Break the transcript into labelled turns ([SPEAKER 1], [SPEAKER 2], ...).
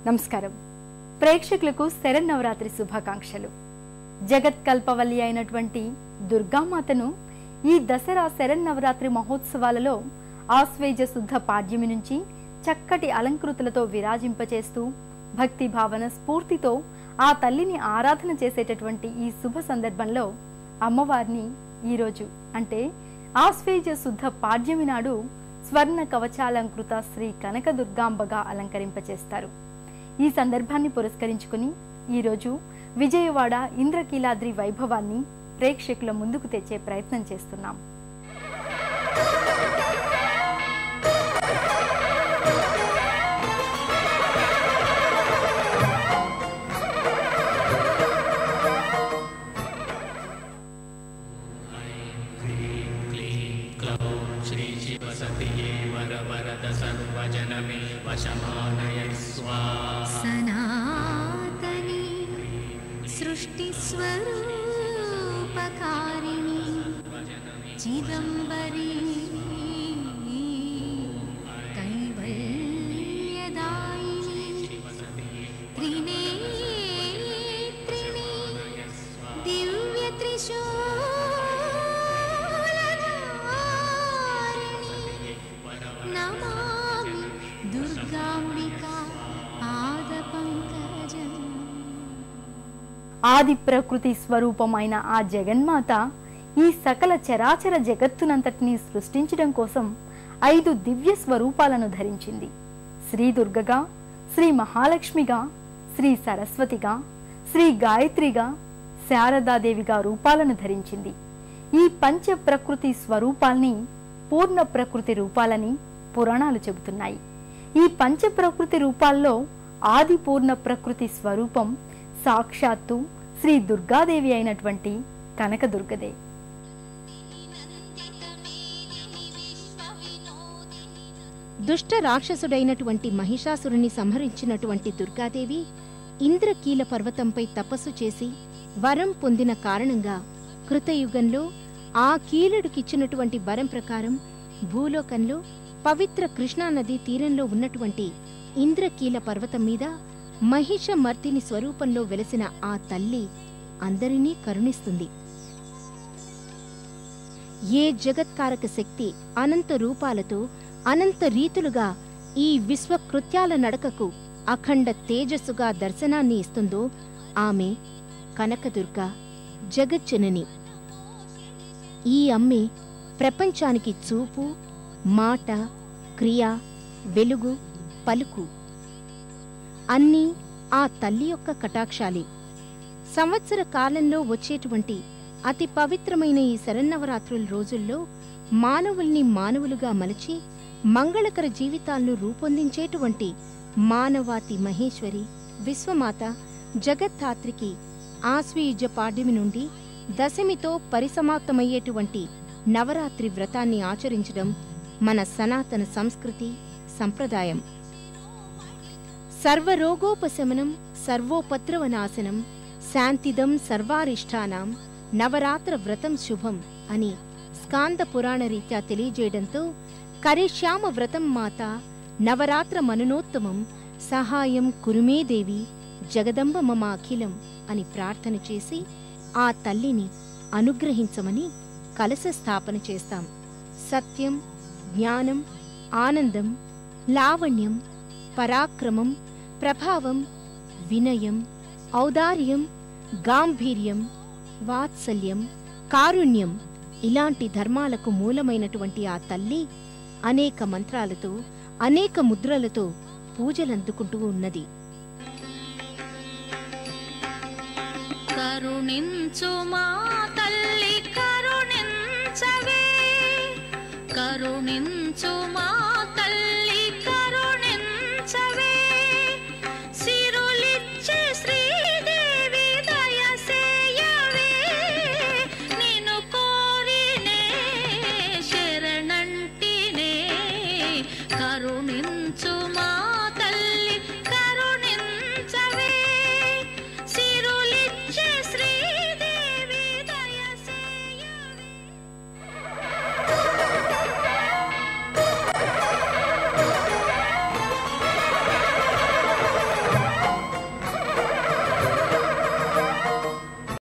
[SPEAKER 1] నమస్కారం. ప్రేక్షకులకు శరన్నవరాత్రి శుభాకాంక్షలు. జగత్ కల్పవల్లి అయినటువంటి దుర్గామాతను ఈ దసరా శరన్నవరాత్రి మహోత్సవాలలో ఆశ్వేజ శుద్ధ పాడ్యమి నుంచి చక్కటి అలంకృతులతో విరాజింపచేస్తూ భక్తి భావన స్ఫూర్తితో ఆ తల్లిని ఆరాధన చేసేటటువంటి ఈ శుభ సందర్భంలో అమ్మవారిని ఈరోజు అంటే ఆశ్వేజ శుద్ధ పాడ్యమి నాడు స్వర్ణ కవచాలంకృత శ్రీ కనకదుర్గాంబగా అలంకరింపచేస్తారు. ఈ సందర్భాన్ని పురస్కరించుకుని ఈరోజు విజయవాడ ఇంద్రకీలాద్రి వైభవాన్ని ప్రేక్షకుల ముందుకు తెచ్చే ప్రయత్నం చేస్తున్నాం.
[SPEAKER 2] सनातनी सृष्टिस्वरूपकारिणी चिदंबरी कैवल्यदायिनी त्रिनेत्रिणी दिव्यत्रिशूलधारिणी नमामि दुर्गांबिका पादपंकजं.
[SPEAKER 1] ఆది ప్రకృతి స్వరూపమైన ఆ జగన్మాత ఈ సకల చరాచర జగత్తునంతటినీ సృష్టించడం కోసం 5 దివ్య స్వరూపాలను ధరించింది. శ్రీ దుర్గగా, శ్రీ మహాలక్ష్మిగా, శ్రీ సరస్వతిగా, శ్రీ గాయత్రిగా, శారదాదేవిగా రూపాలను ధరించింది. ఈ పంచ ప్రకృతి స్వరూపాల్ని పూర్ణ ప్రకృతి రూపాలని పురాణాలు చెబుతున్నాయి. ఈ పంచ ప్రకృతి రూపాల్లో ఆది పూర్ణ ప్రకృతి స్వరూపం సాక్షాత్తు శ్రీ దుర్గాదేవి అయినటువంటి కనకదుర్గదే.
[SPEAKER 3] దుష్ట రాక్షసుడైనటువంటి మహిషాసురుని సంహరించినటువంటి దుర్గాదేవి ఇంద్రకీల పర్వతంపై తపస్సు చేసి వరం పొందిన కారణంగా కృతయుగంలో ఆ కీలుడికిచ్చినటువంటి వరం ప్రకారం భూలోకంలో పవిత్ర కృష్ణానది తీరంలో ఉన్నటువంటి ఇంద్రకీల పర్వతం మీద మహిషమర్దిని స్వరూపంలో వెలసిన ఆ తల్లి అందరినీ కరుణిస్తుంది. ఏ జగత్కారక శక్తి అనంత రూపాలతో అనంత రీతులుగా ఈ విశ్వకృత్యాల నడకకు అఖండ తేజస్సుగా దర్శనాన్ని ఇస్తుందో ఆమె కనకదుర్గ జగజ్జనని. ఈ అమ్మే ప్రపంచానికి చూపు, మాట, క్రియ, వెలుగు, పలుకు అన్నీ ఆ తల్లి యొక్క కటాక్షాలే. సంవత్సర కాలంలో వచ్చేటువంటి అతి పవిత్రమైన ఈ శరన్నవరాత్రుల రోజుల్లో మానవుల్ని మానవులుగా మలచి మంగళకర జీవితాలను రూపొందించేటువంటి మానవాతి మహేశ్వరి విశ్వమాత జగద్ధాత్రికి ఆశ్వయుజ పాడ్యమి నుండి దశమితో పరిసమాప్తమయ్యేటువంటి నవరాత్రి వ్రతాన్ని ఆచరించడం మన సనాతన సంస్కృతి సంప్రదాయం. సర్వరోగోపశమనం సర్వోపద్రవనాశనం శాంతిదం సర్వారిష్టానాం నవరాత్ర వ్రతం శుభం అని స్కాంద పురాణ రీత్యా తెలియజేయడంతో కరిష్యామ వ్రతం మాత నవరాత్ర మనునోత్తమం సహాయం కురుమే దేవి జగదంబ మమ అఖిలం అని ప్రార్థన చేసి ఆ తల్లిని అనుగ్రహించమని కలశ స్థాపన చేస్తాం. సత్యం, జ్ఞానం, ఆనందం, లావణ్యం, పరాక్రమం, ప్రభావం, వినయం, ఔదార్యం, గాంభీర్యం, వాత్సల్యం, కారుణ్యం ఇలాంటి ధర్మాలకు మూలమైనటువంటి ఆ తల్లి అనేక మంత్రాలతో అనేక ముద్రలతో పూజలందుకుంటూ ఉన్నది.
[SPEAKER 2] కరుణించు మా తల్లి కరుణించవే, కరుణించు మా తల్లి కరుణించవే, సిరులిచ్చే శ్రీదేవి దయసేయవే, నిన్ను కోరినే శరణంటినే కరుణించు